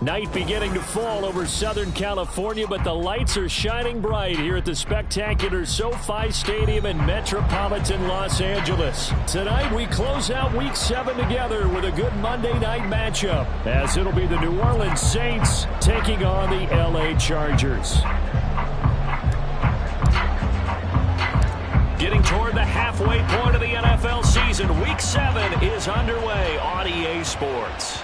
Night beginning to fall over Southern California, but the lights are shining bright here at the spectacular SoFi Stadium in metropolitan Los Angeles. Tonight, we close out Week 7 together with a good Monday night matchup, as it'll be the New Orleans Saints taking on the LA Chargers. Getting toward the halfway point of the NFL season, Week 7 is underway on EA Sports.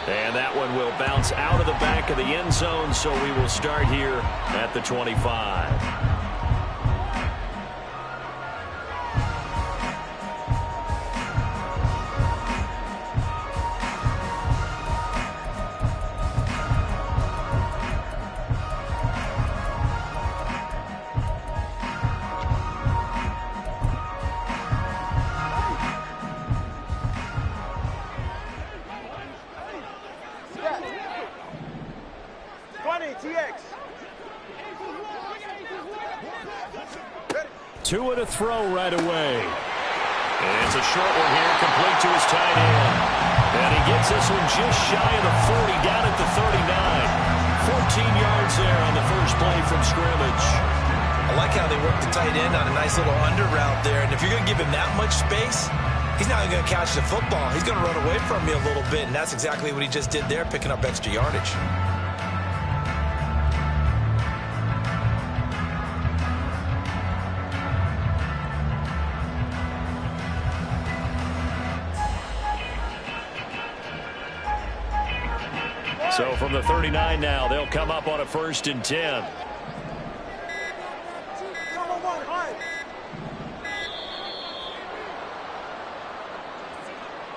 And that one will bounce out of the back of the end zone, so we will start here at the 25. Tua to throw right away. And it's a short one here, complete to his tight end. And he gets this one just shy of the 40, down at the 39. 14 yards there on the first play from scrimmage. I like how they work the tight end on a nice little under route there. And if you're going to give him that much space, he's not going to catch the football. He's going to run away from me a little bit, and that's exactly what he just did there, picking up extra yardage. So from the 39 now, they'll come up on a 1st and 10.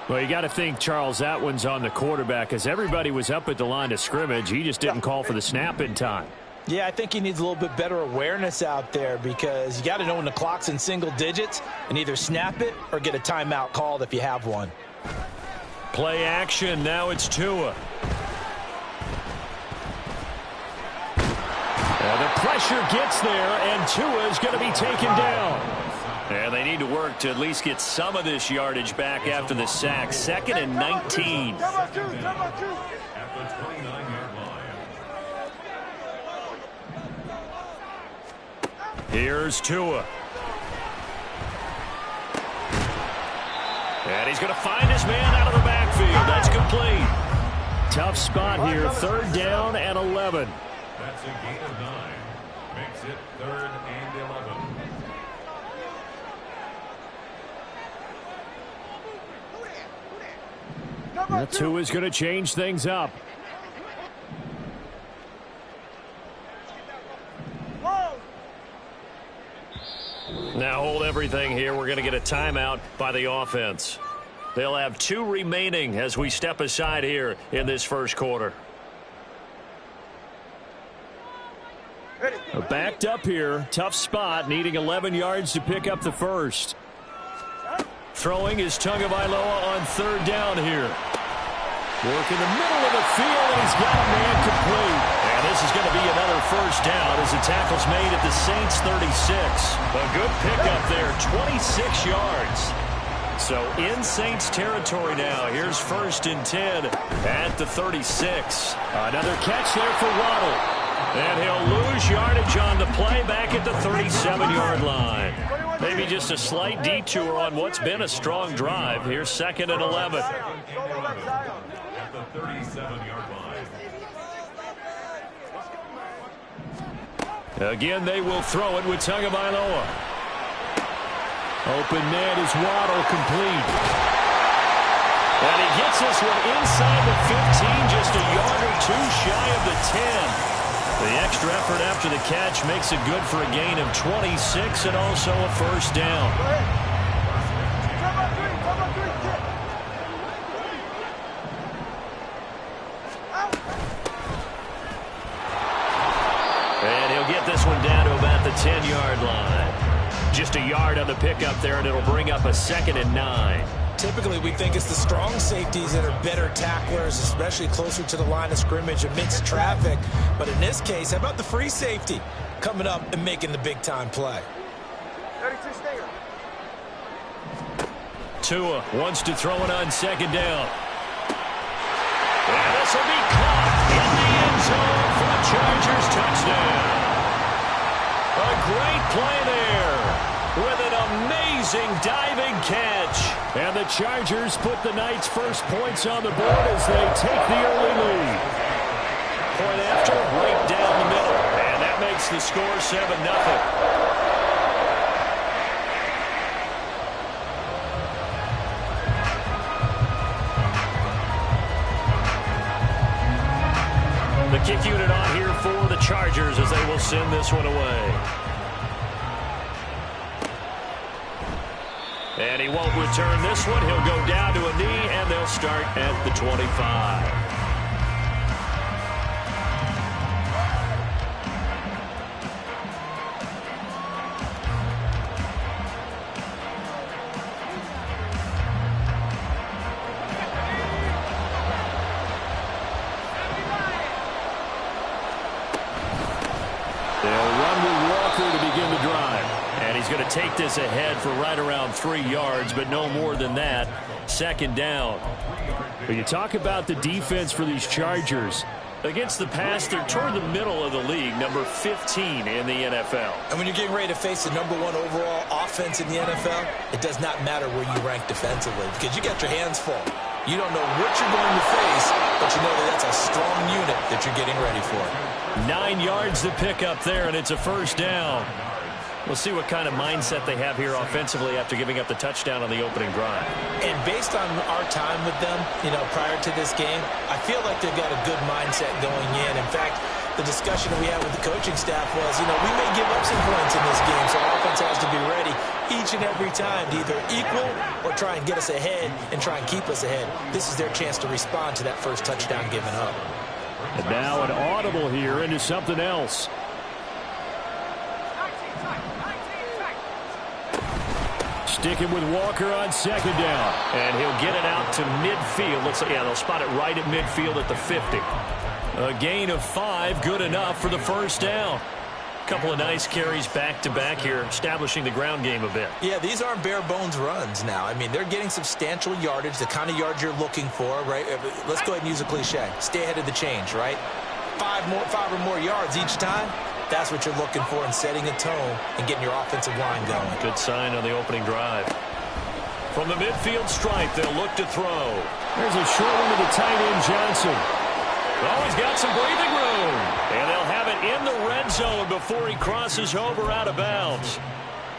Well, you got to think, Charles, that one's on the quarterback, as everybody was up at the line of scrimmage. He just didn't call for the snap in time. Yeah, I think he needs a little bit better awareness out there, because you got to know when the clock's in single digits and either snap it or get a timeout called if you have one. Play action. Now it's Tua. The pressure gets there, and Tua is going to be taken down. And they need to work to at least get some of this yardage back after the sack. 2nd and 19. Here's Tua. And he's going to find his man out of the backfield. That's complete. Tough spot here. 3rd down and 11. That's a gain of 9. Makes it 3rd and 11. Tua's going to change things up. Now hold everything here. We're going to get a timeout by the offense. They'll have 2 remaining as we step aside here in this first quarter. Backed up here. Tough spot. Needing 11 yards to pick up the first. Throwing is Tagovailoa on 3rd down here. Work in the middle of the field, and he's got a man complete. And this is going to be another 1st down as the tackle's made at the Saints 36. A good pickup there, 26 yards. So in Saints territory now. Here's 1st and 10 at the 36. Another catch there for Waddle. And he'll lose yardage on the play back at the 37-yard line. Maybe just a slight detour on what's been a strong drive. Here's 2nd and 11. At the 37-yard line. Again, they will throw it with Tagovailoa. Open net is Waddle, complete. And he gets this one inside the 15, just a yard or 2 shy of the 10. The extra effort after the catch makes it good for a gain of 26 and also a 1st down. And he'll get this one down to about the 10-yard line. Just a yard on the pickup there, and it'll bring up a 2nd and 9. Typically, we think it's the strong safeties that are better tacklers, especially closer to the line of scrimmage amidst traffic. But in this case, how about the free safety coming up and making the big-time play? Tua wants to throw it on 2nd down. And this will be caught in home for the Chargers touchdown. A great play there with an amazing diving catch. And the Chargers put the Knights' first points on the board as they take the early lead. Point after, right down the middle. And that makes the score 7-0. The kick unit on here for the Chargers as they will send this one away. And he won't return this one. He'll go down to a knee, and they'll start at the 25. Going to take this ahead for right around 3 yards, but no more than that. Second down. When you talk about the defense for these Chargers, against the pass, they're toward the middle of the league, number 15 in the NFL. And when you're getting ready to face the number 1 overall offense in the NFL, it does not matter where you rank defensively because you got your hands full. You don't know what you're going to face, but you know that that's a strong unit that you're getting ready for. 9 yards to pick up there, and it's a first down. We'll see what kind of mindset they have here offensively after giving up the touchdown on the opening drive. And based on our time with them, prior to this game, I feel like they've got a good mindset going in. In fact, the discussion we had with the coaching staff was, we may give up some points in this game, so our offense has to be ready each and every time to either equal or try and get us ahead and try and keep us ahead. This is their chance to respond to that first touchdown given up. And now an audible here into something else. Sticking with Walker on second down. And he'll get it out to midfield. Looks like, they'll spot it right at midfield at the 50. A gain of 5, good enough for the first down. A couple of nice carries back-to-back here, establishing the ground game a bit. Yeah, these aren't bare-bones runs now. I mean, they're getting substantial yardage, the kind of yards you're looking for, right? Let's go ahead and use a cliche. Stay ahead of the change, right? 5 or more yards each time. That's what you're looking for in setting a tone and getting your offensive line going. Good sign on the opening drive. From the midfield stripe, they'll look to throw. There's a short one to the tight end, Johnson. Oh, he's got some breathing room. And they'll have it in the red zone before he crosses over out of bounds.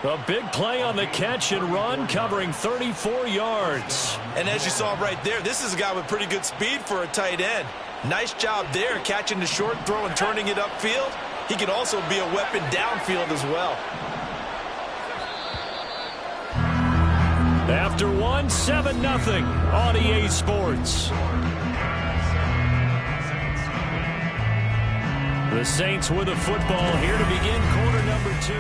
A big play on the catch and run, covering 34 yards. And as you saw right there, this is a guy with pretty good speed for a tight end. Nice job there, catching the short throw and turning it upfield. He can also be a weapon downfield as well. After 7-0 on EA Sports. The Saints with a football here to begin quarter number 2.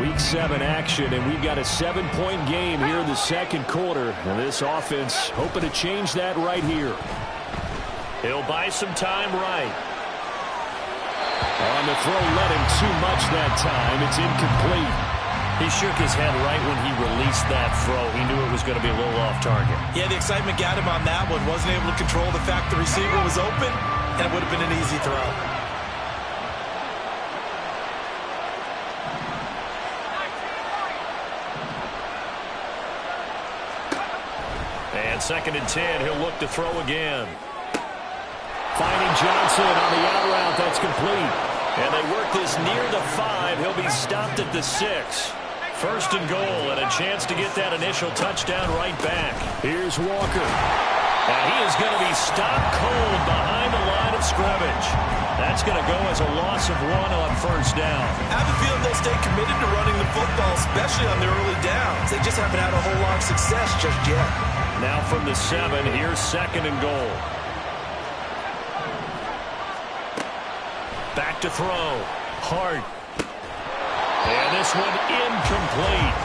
Week 7 action, and we've got a 7-point game here in the second quarter. And this offense hoping to change that right here. He'll buy some time right. On the throw, led him too much that time. It's incomplete. He shook his head right when he released that throw. He knew it was going to be a little off target. Yeah, the excitement got him on that one. Wasn't able to control the fact the receiver was open, and it would have been an easy throw. And 2nd and 10, he'll look to throw again. Finding Johnson on the out route, that's complete. And they work this near the 5. He'll be stopped at the 6. 1st and goal, and a chance to get that initial touchdown right back. Here's Walker. And he is going to be stopped cold behind the line of scrimmage. That's going to go as a loss of 1 on 1st down. I have a feeling they'll stay committed to running the football, especially on their early downs. They just haven't had a whole lot of success just yet. Now from the 7, here's 2nd and goal. Back to throw. Hart. And this one incomplete.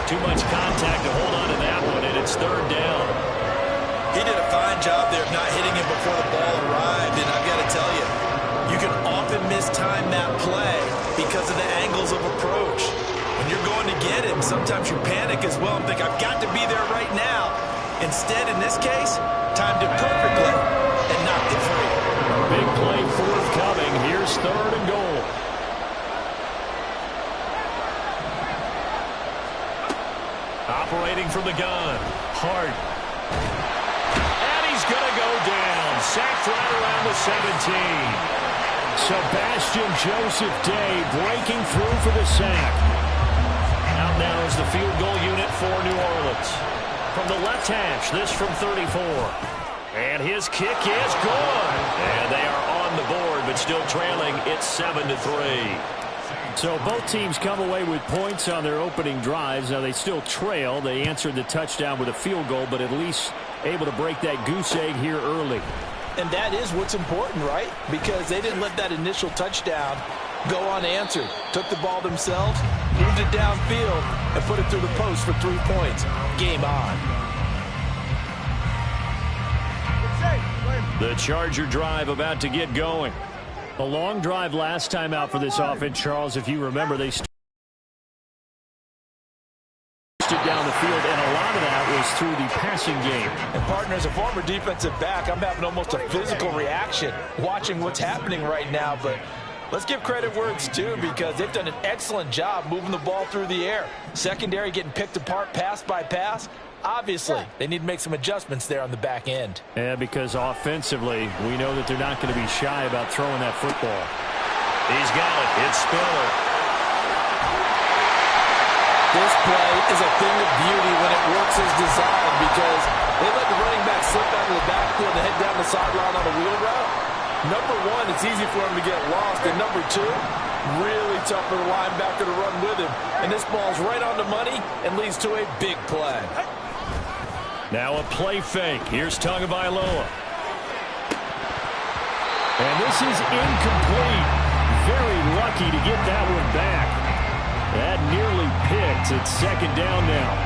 Too much contact to hold on to that one, and it's 3rd down. He did a fine job there of not hitting him before the ball arrived, and I've got to tell you, you can often mistime that play because of the angles of approach. When you're going to get him, sometimes you panic as well and think, I've got to be there right now. Instead, in this case, timed it perfectly and knocked it free. Big play forthcoming. Here's 3rd and goal. Operating from the gun. Hart. And he's going to go down. Sacked right around the 17. Sebastian Joseph Day breaking through for the sack. Out now is the field goal unit for New Orleans. From the left hash, this from 34. And his kick is good. And they are on the board, but still trailing. It's 7-3. So both teams come away with points on their opening drives. Now they still trail. They answered the touchdown with a field goal, but at least able to break that goose egg here early. And that is what's important, right? Because they didn't let that initial touchdown go unanswered. Took the ball themselves, moved it downfield, and put it through the post for 3 points. Game on. The Charger drive about to get going. A long drive last time out for this offense, Charles. If you remember, they stood down the field, and a lot of that was through the passing game. And partner, as a former defensive back, I'm having almost a physical reaction watching what's happening right now. But let's give credit where it's due, because they've done an excellent job moving the ball through the air. Secondary getting picked apart pass by pass. Obviously, they need to make some adjustments there on the back end. Yeah, because offensively, we know that they're not going to be shy about throwing that football. He's got it. It's Spiller. This play is a thing of beauty when it works as designed, because they let the running back slip out of the backfield and head down the sideline on a wheel route. Number one, it's easy for him to get lost. And number two, really tough for the linebacker to run with him. And this ball's right on the money and leads to a big play. Now a play fake. Here's Tagovailoa. And this is incomplete. Very lucky to get that one back. That nearly picked. It's 2nd down now.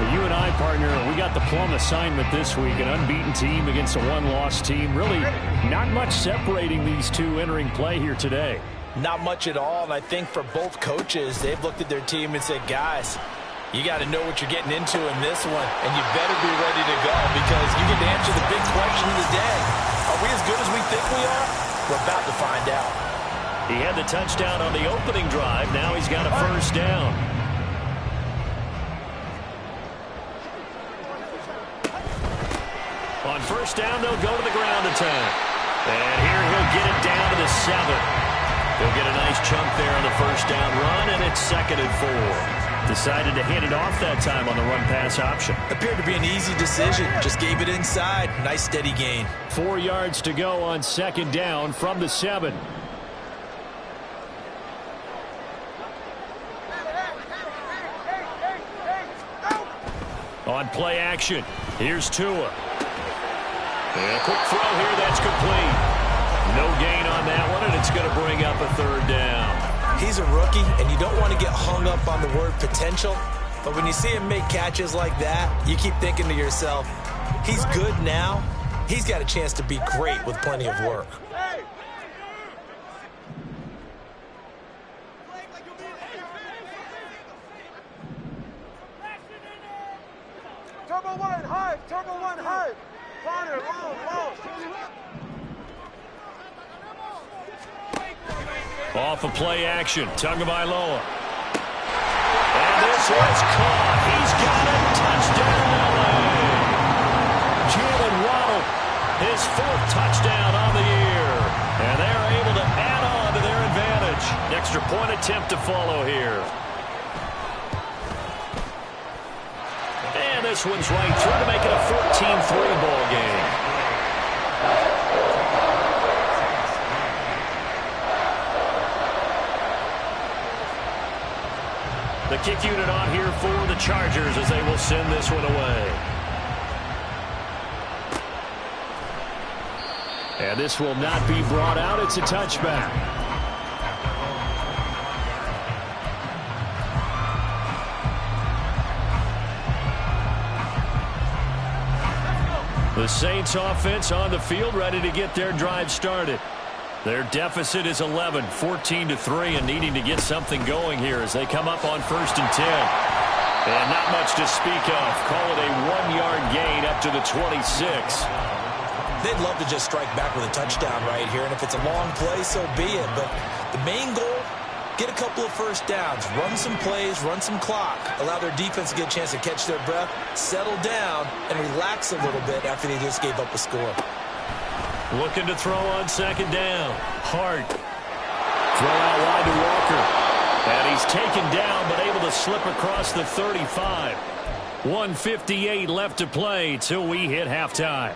Well, you and I, partner, we got the plum assignment this week. An unbeaten team against a one-loss team. Really not much separating these two entering play here today. Not much at all, and I think for both coaches, they've looked at their team and said, guys, you got to know what you're getting into in this one, and you better be ready to go, because you get to answer the big question of the day. Are we as good as we think we are? We're about to find out. He had the touchdown on the opening drive. Now he's got a 1st down. On 1st down, they'll go to the ground attack. And here he'll get it down to the 7. He'll get a nice chunk there on the 1st down run, and it's 2nd and 4. Decided to hand it off that time on the run-pass option. Appeared to be an easy decision. Just gave it inside. Nice steady gain. 4 yards to go on 2nd down from the 7. On play action, here's Tua. And a quick throw here, that's complete. No gain on that one, and it's going to bring up a 3rd down. He's a rookie, and you don't want to get hung up on the word potential. But when you see him make catches like that, you keep thinking to yourself, he's good now. He's got a chance to be great with plenty of work. Turbo one high, turbo one high. Corner, long. Off of play action, Tagovailoa. And this one's caught. He's got a touchdown, LA. Jalen Waddle, his 4th touchdown on the year. And they're able to add on to their advantage. Extra point attempt to follow here. And this one's right through to make it a 14-3 ball game. The kick unit on here for the Chargers as they will send this one away. And this will not be brought out. It's a touchback. The Saints offense on the field, ready to get their drive started. Their deficit is 11, 14-3, and needing to get something going here as they come up on 1st and 10. And not much to speak of. Call it a 1-yard gain up to the 26. They'd love to just strike back with a touchdown right here, and if it's a long play, so be it. But the main goal, get a couple of first downs, run some plays, run some clock, allow their defense to get a chance to catch their breath, settle down, and relax a little bit after they just gave up a score. Looking to throw on 2nd down. Hart. Throw out wide to Walker. And he's taken down but able to slip across the 35. 1:58 left to play till we hit halftime.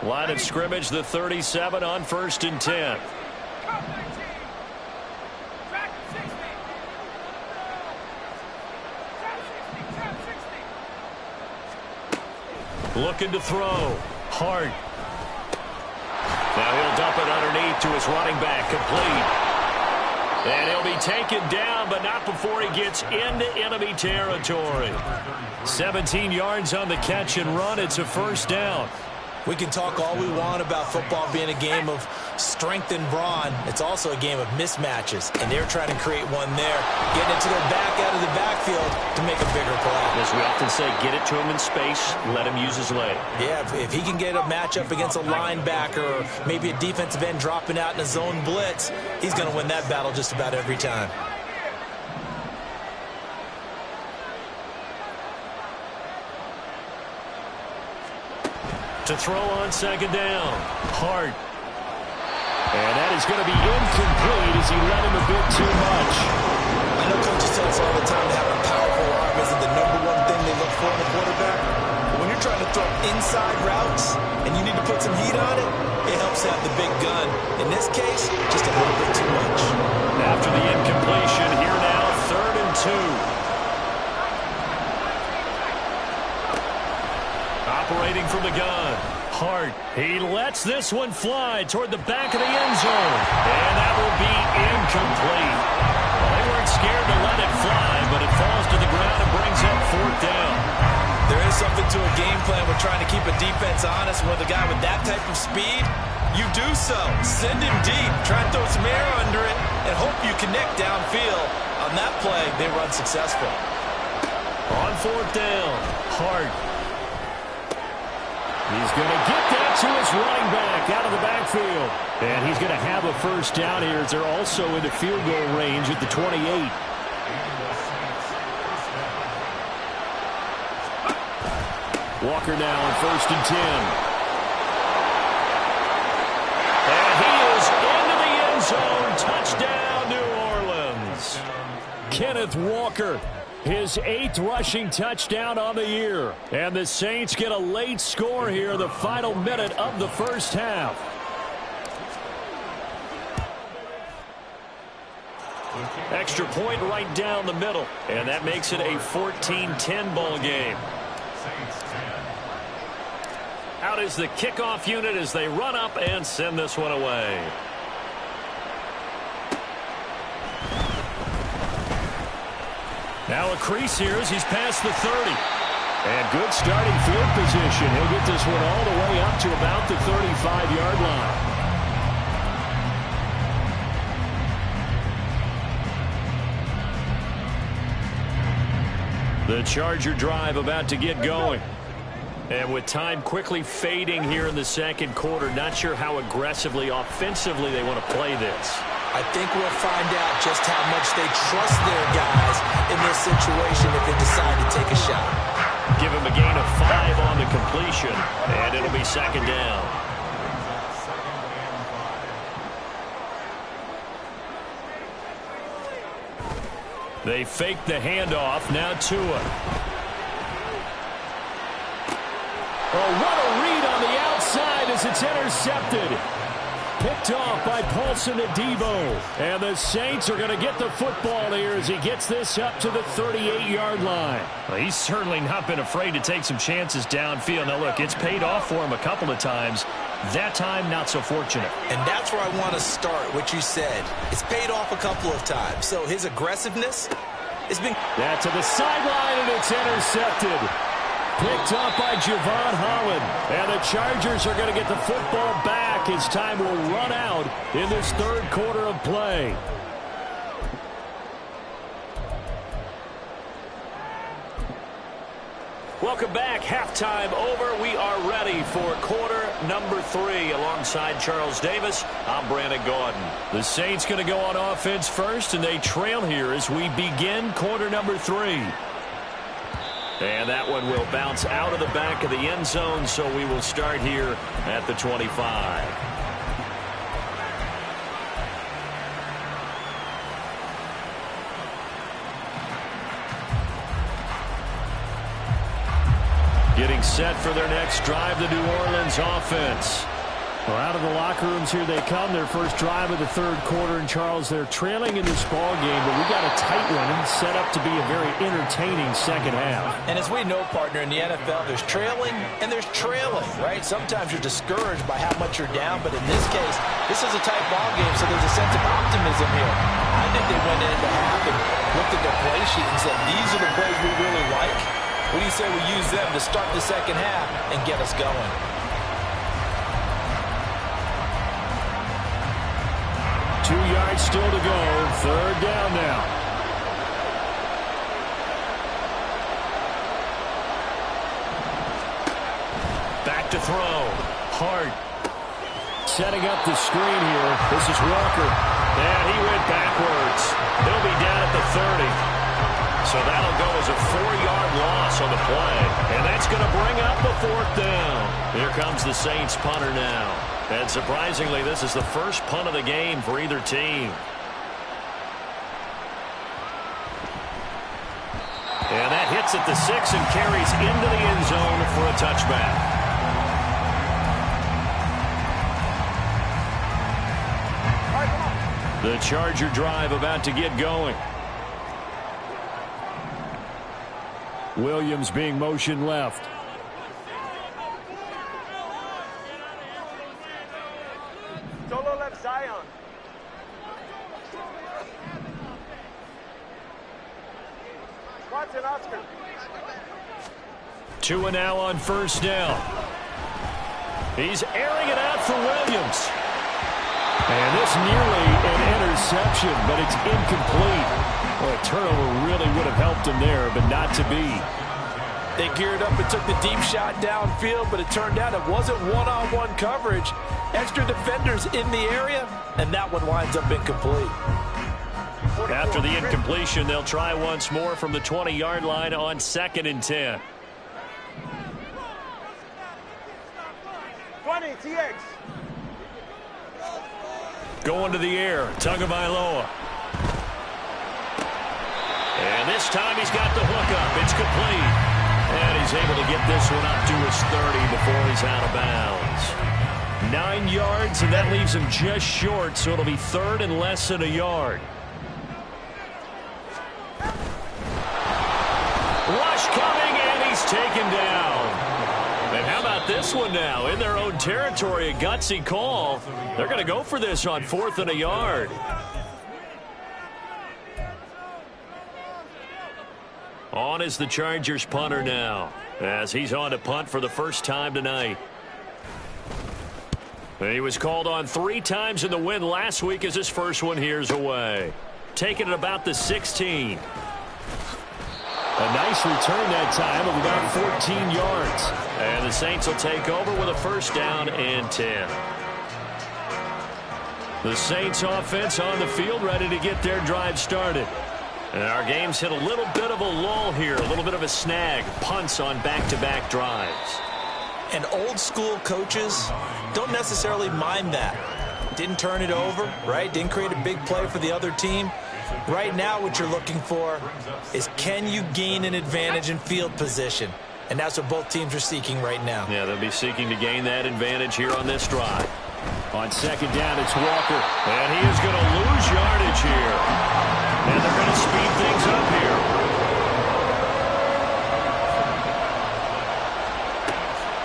Line of scrimmage, the 37 on 1st and 10. Looking to throw. Hart. Now he'll dump it underneath to his running back. Complete. And he'll be taken down, but not before he gets into enemy territory. 17 yards on the catch and run. It's a 1st down. We can talk all we want about football being a game of strength and brawn. It's also a game of mismatches, and they're trying to create one there, getting it to their back out of the backfield to make a bigger play. As we often say, get it to him in space, let him use his leg. Yeah, if he can get a matchup against a linebacker or maybe a defensive end dropping out in a zone blitz, he's going to win that battle just about every time. To throw on 2nd down. Hart. And that is going to be incomplete as he let him a bit too much. I know coaches tell us all the time that having a powerful arm isn't the #1 thing they look for in a quarterback. But when you're trying to throw inside routes and you need to put some heat on it, it helps have the big gun. In this case, just a little bit too much. After the incompletion, here now, 3rd and 2. Operating from the gun. Hart. He lets this one fly toward the back of the end zone. And that will be incomplete. Well, they weren't scared to let it fly, but it falls to the ground and brings up 4th down. There is something to a game plan with trying to keep a defense honest. With a guy with that type of speed, you do so. Send him deep. Try and throw some air under it and hope you connect downfield. On that play, they run successful. On 4th down, Hart. He's going to get that to his running back out of the backfield. And he's going to have a 1st down here as they're also into field goal range at the 28. Walker now on 1st and 10. And he is into the end zone. Touchdown, New Orleans. Kenneth Walker. His 8th rushing touchdown on the year. And the Saints get a late score here in the final minute of the 1st half. Extra point right down the middle. And that makes it a 14-10 ball game. Out is the kickoff unit as they run up and send this one away. Now a crease here as he's past the 30. And good starting field position. He'll get this one all the way up to about the 35-yard line. The Charger drive about to get going. And with time quickly fading here in the 2nd quarter, not sure how aggressively, offensively they want to play this. I think we'll find out just how much they trust their guys in this situation if they decide to take a shot. Give him a gain of 5 on the completion, and it'll be 2nd down. They fake the handoff. Now Tua. Oh, what a read on the outside as it's intercepted. Picked off by Paulson Adebo. And the Saints are going to get the football here as he gets this up to the 38-yard line. Well, he's certainly not been afraid to take some chances downfield. Now, look, it's paid off for him a couple of times. That time, not so fortunate. And that's where I want to start, what you said. It's paid off a couple of times. So his aggressiveness has been... That to the sideline, and it's intercepted. picked up by Javon Holland. And the Chargers are going to get the football back as time will run out in this third quarter of play. Welcome back. Halftime over. We are ready for quarter number 3. Alongside Charles Davis, I'm Brandon Gaudin. The Saints going to go on offense first, and they trail here as we begin quarter number 3. And that one will bounce out of the back of the end zone, so we will start here at the 25. Getting set for their next drive, the New Orleans offense. Well, out of the locker rooms here they come. Their first drive of the third quarter. And Charles, they're trailing in this ball game, but we got a tight one and set up to be a very entertaining second half. And as we know, partner, in the NFL, there's trailing and there's trailing, right? Sometimes you're discouraged by how much you're down, but in this case, this is a tight ball game, so there's a sense of optimism here. I think they went into half and looked at their play sheet and said, these are the plays we really like. What do you say we use them to start the second half and get us going? 2 yards still to go. Third down now. Back to throw. Hart. Setting up the screen here. This is Walker. And he went backwards. He'll be down at the 30. So that'll go as a 4-yard loss on the play. And that's going to bring up a fourth down. Here comes the Saints punter now. And surprisingly, this is the first punt of the game for either team. And that hits at the 6 and carries into the end zone for a touchback. The Charger drive about to get going. Williams being motioned left. Solo left Zion. Watson Oscar. 2 and now on first down. He's airing it out for Williams. And this nearly an interception, but it's incomplete. Well, a turnover really would have helped him there, but not to be. They geared up and took the deep shot downfield, but it turned out it wasn't one-on-one coverage. Extra defenders in the area, and that one winds up incomplete. After the incompletion, they'll try once more from the 20-yard line on 2nd and 10. 20, TX. Going to the air, Tagovailoa. And this time he's got the hook up. It's complete. And he's able to get this one up to his 30 before he's out of bounds. 9 yards, and that leaves him just short, so it'll be 3rd and less than a yard. Rush coming, and he's taken down. And how about this one now? In their own territory, a gutsy call. They're going to go for this on 4th and a yard. On is the Chargers punter now, as he's on to punt for the first time tonight. He was called on 3 times in the win last week as his first one here's away. Taking it about the 16. A nice return that time of about 14 yards. And the Saints will take over with a first down and 10. The Saints offense on the field ready to get their drive started. And our game's hit a little bit of a lull here, a little bit of a snag. Punts on back-to-back drives. And old-school coaches don't necessarily mind that. Didn't turn it over, right? Didn't create a big play for the other team. Right now what you're looking for is, can you gain an advantage in field position? And that's what both teams are seeking right now. Yeah, they'll be seeking to gain that advantage here on this drive. On 2nd down, it's Walker. And he is going to lose yardage here. And they're going to speed things up here.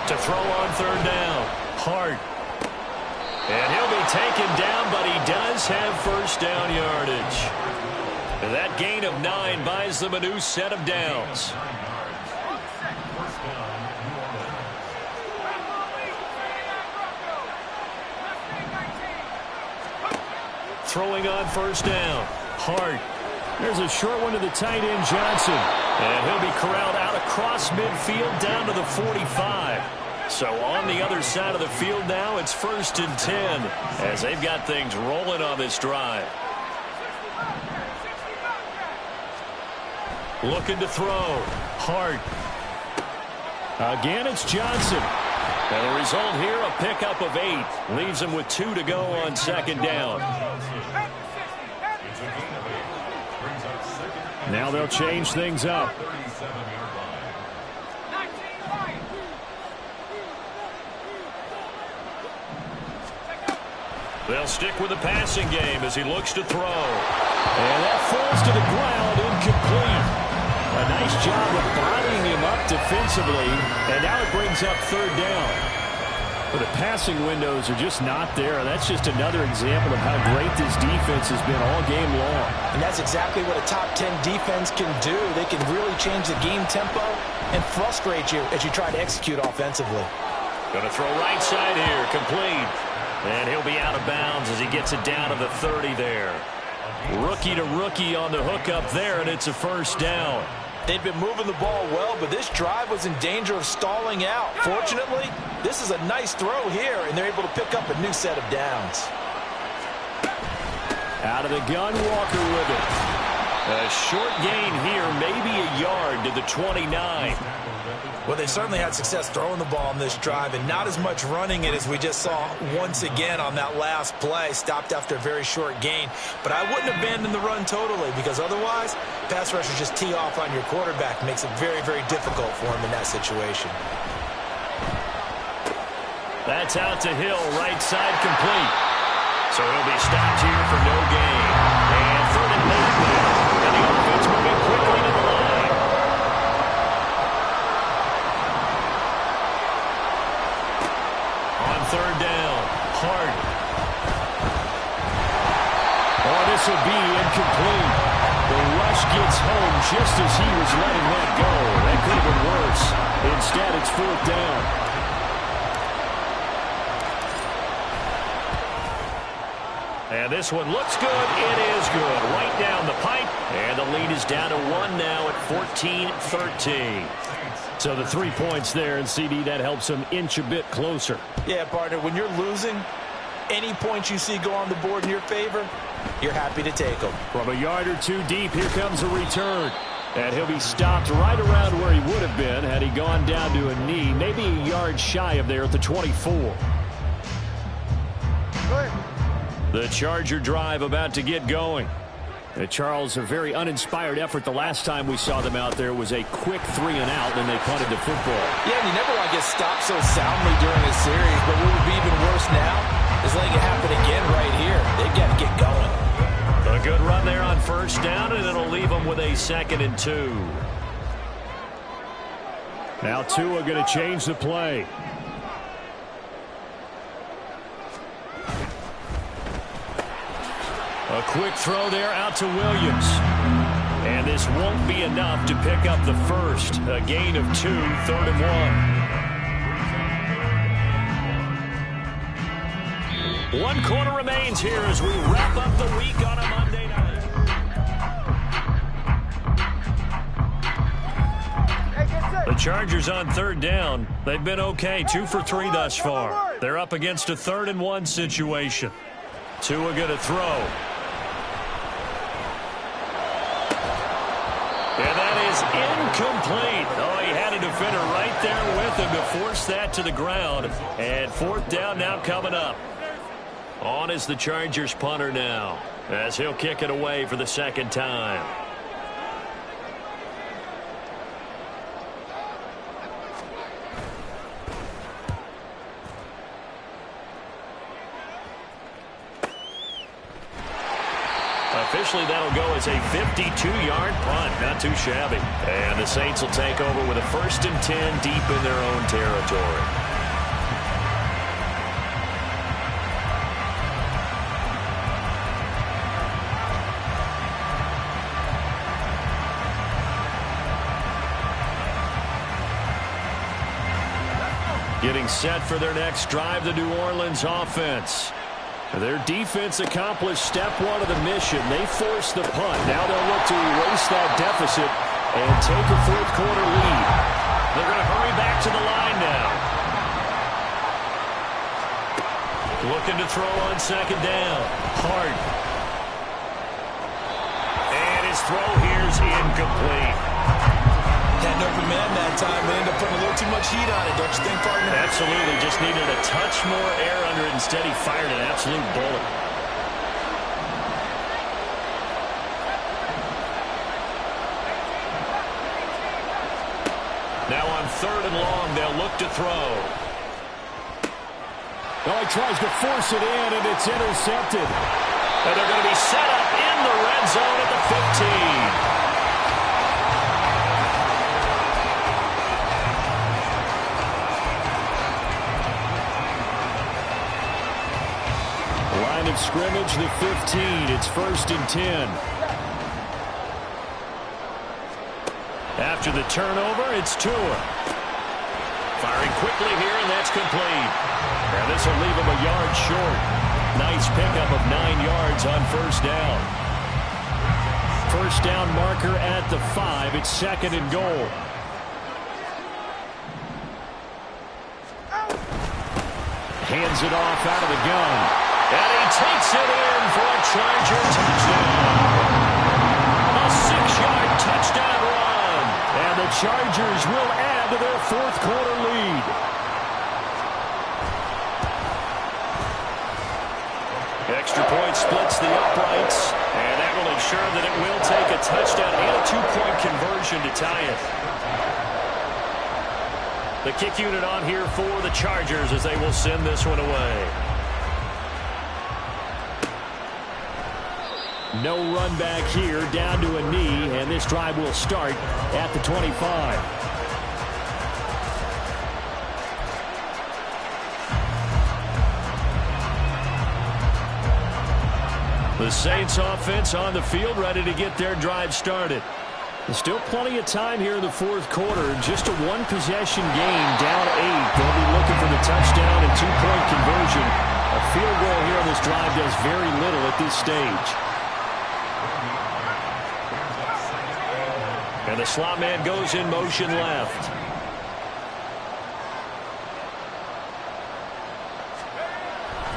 To throw on 3rd down. Hart. And he'll be taken down, but he does have first down yardage. And that gain of 9 buys them a new set of downs. throwing on first down. Hart. There's a short one to the tight end, Johnson. And he'll be corralled out across midfield down to the 45. So on the other side of the field now, it's 1st and 10 as they've got things rolling on this drive. Looking to throw. Hart. Again, it's Johnson. And the result here, a pickup of 8. Leaves him with 2 to go on second down. Now they'll change things up. They'll stick with the passing game as he looks to throw. And that falls to the ground, incomplete. A nice job of bodying him up defensively, and now it brings up 3rd down. But the passing windows are just not there. That's just another example of how great this defense has been all game long. And that's exactly what a top 10 defense can do. They can really change the game tempo and frustrate you as you try to execute offensively. Going to throw right side here, complete. And he'll be out of bounds as he gets it down to the 30 there. Rookie to rookie on the hook up there, and it's a 1st down. They'd been moving the ball well, but this drive was in danger of stalling out. Fortunately, this is a nice throw here, and they're able to pick up a new set of downs. Out of the gun, Walker with it. A short gain here, maybe a yard to the 29. Well, they certainly had success throwing the ball on this drive, and not as much running it as we just saw once again on that last play. Stopped after a very short gain. But I wouldn't abandon the run totally, because otherwise, pass rushers just tee off on your quarterback. Makes it very, very difficult for him in that situation. That's out to Hill, right side complete. So he'll be stopped here for no gain. And 3rd and 8 now. And the offense moving quickly to the line. On 3rd down, Hart. Oh, this will be incomplete. The rush gets home just as he was letting that go. That could have been worse. Instead, it's 4th down. And this one looks good. It is good. Right down the pipe. And the lead is down to 1 now at 14-13. So the 3 points there, and CD, that helps them inch a bit closer. Yeah, partner, when you're losing, any points you see go on the board in your favor, you're happy to take them. From a yard or 2 deep, here comes a return. And he'll be stopped right around where he would have been had he gone down to a knee, maybe a yard shy of there at the 24. The Charger drive about to get going. Charles, a very uninspired effort the last time we saw them out there was a quick 3 and out, and they punted the football. Yeah, and you never want to get stopped so soundly during a series, but what would be even worse now is letting it happen again right here. They've got to get going. A good run there on 1st down, and it'll leave them with a 2nd and 2. Now Tua going to change the play. A quick throw there out to Williams. And this won't be enough to pick up the 1st. A gain of 2, 3rd and 1. 1 quarter remains here as we wrap up the week on a Monday night. The Chargers on 3rd down. They've been okay, 2 for 3 thus far. They're up against a 3rd and 1 situation. Tua going to throw. And that is incomplete. Oh, he had a defender right there with him to force that to the ground. And 4th down now coming up. On is the Chargers punter now, as he'll kick it away for the 2nd time. Officially, that'll go as a 52-yard punt. Not too shabby. And the Saints will take over with a 1st and 10 deep in their own territory. Getting set for their next drive, the New Orleans offense. Their defense accomplished step one of the mission. They forced the punt. Now they'll look to erase that deficit and take a fourth quarter lead. They're going to hurry back to the line now. Looking to throw on second down. Hard. And his throw here's incomplete. Had an open man that time. They ended up putting a little too much heat on it, don't you think, partner? Absolutely. Just needed a touch more air under it. Instead, he fired an absolute bullet. Now on third and long, they'll look to throw. Oh, he tries to force it in, and it's intercepted. And they're going to be set up in the red zone at the 15. Line of scrimmage, the 15. It's 1st and 10. After the turnover, it's Tua. Firing quickly here, and that's complete. And this will leave him a yard short. Nice pickup of 9 yards on first down. First down marker at the 5. It's 2nd and goal. Hands it off out of the gun. And he takes it in for a Charger touchdown. A 6-yard touchdown run. And the Chargers will add to their fourth quarter lead. Extra point splits the uprights. And that will ensure that it will take a touchdown and a 2-point conversion to tie it. The kick unit on here for the Chargers as they will send this one away. No run back here, down to a knee, and this drive will start at the 25. The Saints offense on the field, ready to get their drive started. There's still plenty of time here in the fourth quarter. Just a one-possession game, down 8. They'll be looking for the touchdown and 2-point conversion. A field goal here on this drive does very little at this stage. And the slot man goes in motion left.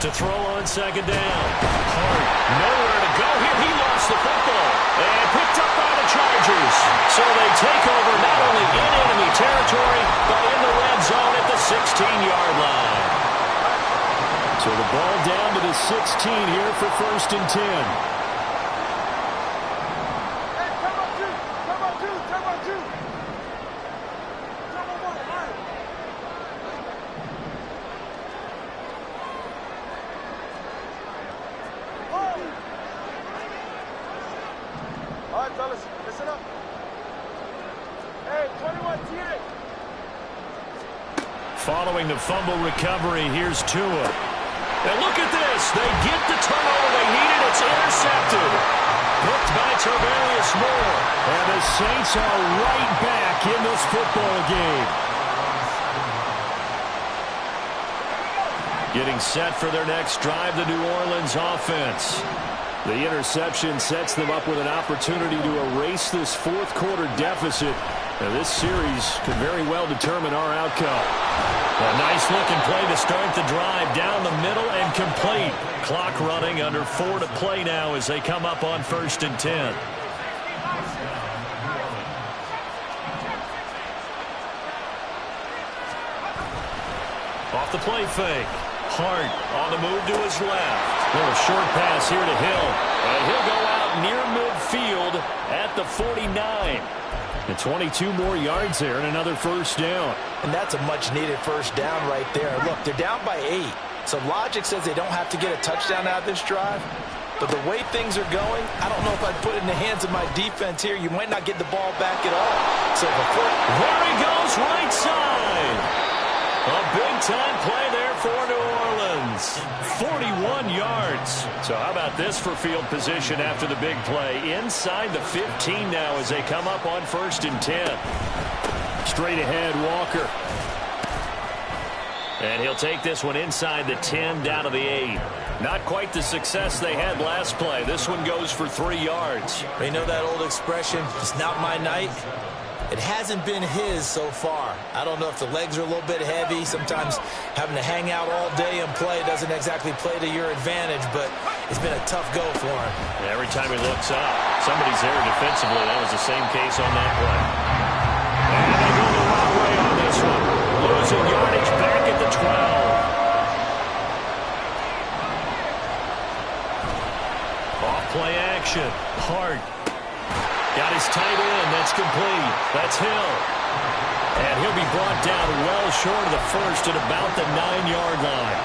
To throw on second down. Hart, nowhere to go here. He lost the football. And picked up by the Chargers. So they take over not only in enemy territory, but in the red zone at the 16-yard line. So the ball down to the 16 here for 1st and 10. Following the fumble recovery, here's Tua. And look at this. They get the turnover they needed. It's intercepted. Hooked by Tarvarius Moore. And the Saints are right back in this football game. Getting set for their next drive, the New Orleans offense. The interception sets them up with an opportunity to erase this fourth quarter deficit. Now, this series could very well determine our outcome. A nice-looking play to start the drive down the middle and complete. Clock running, under 4 to play now as they come up on 1st and 10. Off the play fake. Hart on the move to his left. Little short pass here to Hill. And he'll go out near midfield at the 49. And 22 more yards there and another first down. And that's a much-needed first down right there. Look, they're down by 8. So logic says they don't have to get a touchdown out of this drive. But the way things are going, I don't know if I'd put it in the hands of my defense here. You might not get the ball back at all. So there he goes, right side. A big-time play there for New Orleans. 41 yards. So how about this for field position after the big play? Inside the 15 now as they come up on 1st and 10. Straight ahead, Walker. And he'll take this one inside the 10, down to the 8. Not quite the success they had last play. This one goes for 3 yards. You know that old expression, it's not my night? It hasn't been his so far. I don't know if the legs are a little bit heavy. Sometimes having to hang out all day and play doesn't exactly play to your advantage, but it's been a tough go for him. Every time he looks up, somebody's there defensively. That was the same case on that play. And they go the wrong way on this one. Losing yardage back at the 12. Off-play action. Hart. Got his tight end. That's complete. That's Hill. And he'll be brought down well short of the first at about the 9-yard line.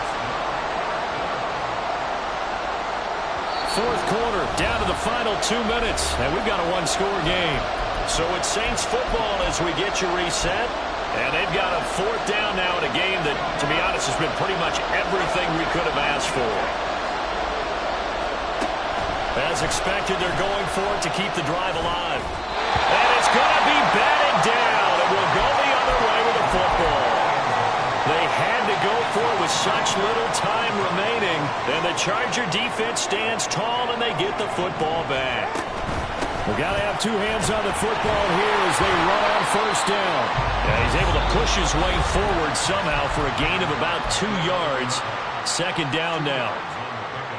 Fourth quarter, down to the final 2 minutes. And we've got a one-score game. So it's Saints football as we get you reset. And they've got a 4th down now in a game that, to be honest, has been pretty much everything we could have asked for. As expected, they're going for it to keep the drive alive. And it's going to be batted down. It will go the other way with the football. They had to go for it with such little time remaining. And the Charger defense stands tall, and they get the football back. We've got to have 2 hands on the football here as they run on 1st down. And he's able to push his way forward somehow for a gain of about 2 yards. 2nd down now.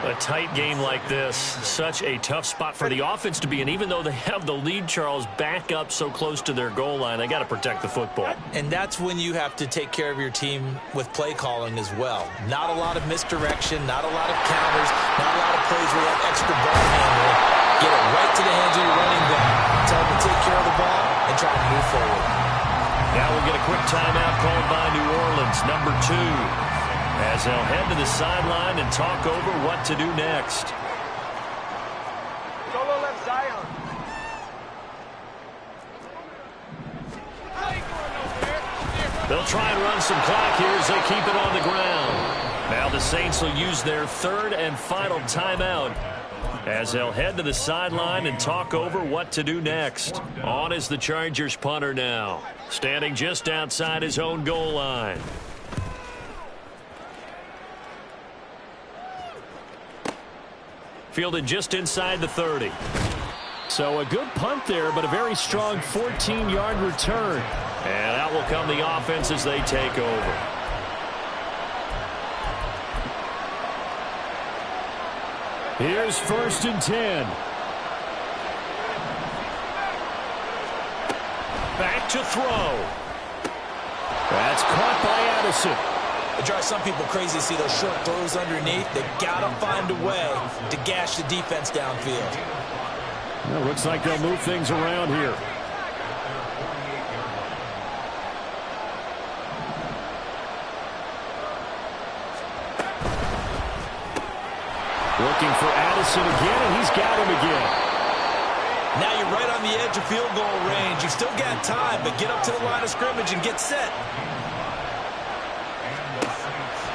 A tight game like this, such a tough spot for the offense to be in. Even though they have the lead, Charles, back up so close to their goal line, they got to protect the football. And that's when you have to take care of your team with play calling as well. Not a lot of misdirection, not a lot of counters, not a lot of plays where you have extra ball handling. Get it right to the hands of your running back. Tell them to take care of the ball and try to move forward. Now we'll get a quick timeout called by New Orleans, number 2. As they'll head to the sideline and talk over what to do next. Solo left Zion. They'll try and run some clock here as they keep it on the ground. Now the Saints will use their 3rd and final timeout as they'll head to the sideline and talk over what to do next. On is the Chargers punter now, standing just outside his own goal line. Fielded just inside the 30. So a good punt there, but a very strong 14-yard return. And out will come the offense as they take over. Here's 1st and 10. Back to throw. That's caught by Addison. It drives some people crazy to see those short throws underneath. They've got to find a way to gash the defense downfield. Well, looks like they'll move things around here. Looking for Addison again, and he's got him again. Now you're right on the edge of field goal range. You've still got time, but get up to the line of scrimmage and get set.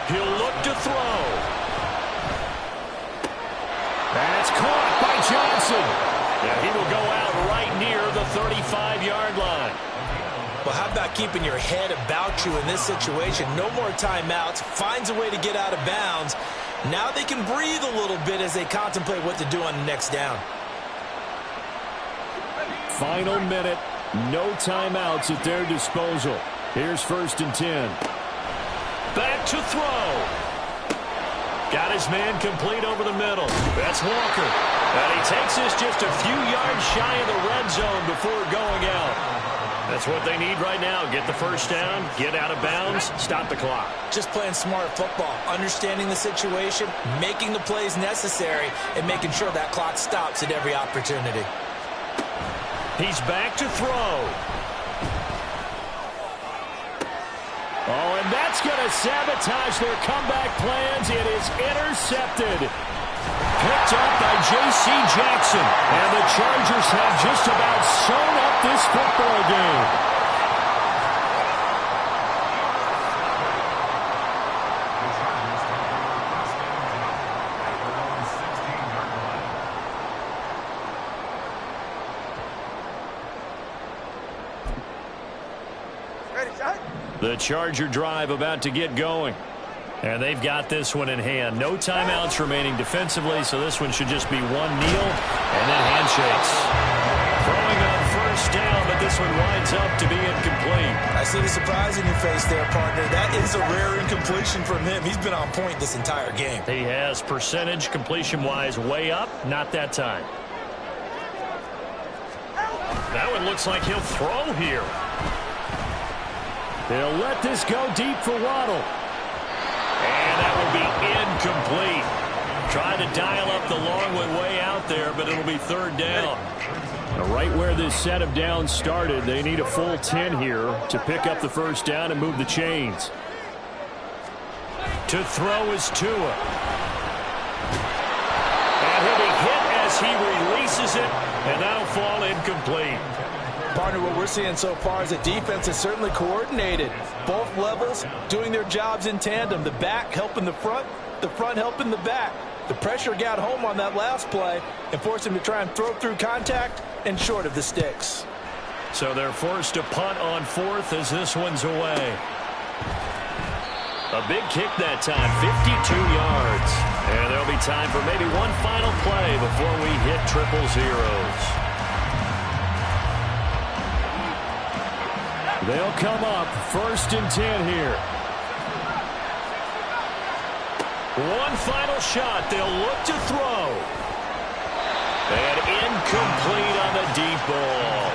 He'll look to throw. That's caught by Johnson. Yeah, he will go out right near the 35-yard line. Well, how about keeping your head about you in this situation? No more timeouts. Finds a way to get out of bounds. Now they can breathe a little bit as they contemplate what to do on the next down. Final minute. No timeouts at their disposal. Here's 1st and 10. Back to throw. Got his man complete over the middle. That's Walker. And he takes this just a few yards shy of the red zone before going out. That's what they need right now. Get the 1st down, get out of bounds, stop the clock. Just playing smart football, understanding the situation, making the plays necessary, and making sure that clock stops at every opportunity. He's back to throw. Oh, and that's going to sabotage their comeback plans. It is intercepted. Picked up by J.C. Jackson. And the Chargers have just about sewn up this football game. The Charger drive about to get going. And they've got this one in hand. No timeouts remaining defensively, so this one should just be one kneel and then handshakes. Throwing on first down, but this one winds up to be incomplete. I see the surprise in your face there, partner. That is a rare incompletion from him. He's been on point this entire game. He has percentage completion-wise way up, not that time. That one looks like he'll throw here. They'll let this go deep for Waddle. And that will be incomplete. Trying to dial up the long one way out there, but it'll be third down. Now, right where this set of downs started, they need a full 10 here to pick up the first down and move the chains. To throw is Tua. And he'll be hit as he releases it, and that'll fall incomplete. Partner, what we're seeing so far is the defense is certainly coordinated. Both levels doing their jobs in tandem. The back helping the front helping the back. The pressure got home on that last play and forced him to try and throw through contact and short of the sticks. So they're forced to punt on fourth as this one's away. A big kick that time, 52 yards. And there'll be time for maybe one final play before we hit triple zeros. They'll come up first and 10 here. One final shot. They'll look to throw. And incomplete on the deep ball.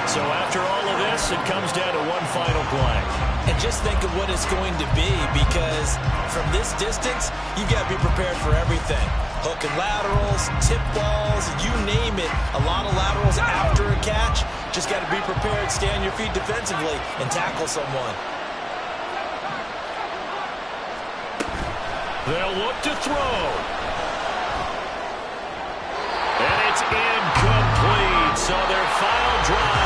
So after all of this, it comes down to one final play. And just think of what it's going to be, because from this distance, you've got to be prepared for everything. Hook and laterals, tip balls, you name it. A lot of laterals after a catch. Just got to be prepared, stay on your feet defensively, and tackle someone. They'll look to throw. And it's incomplete. So their final drive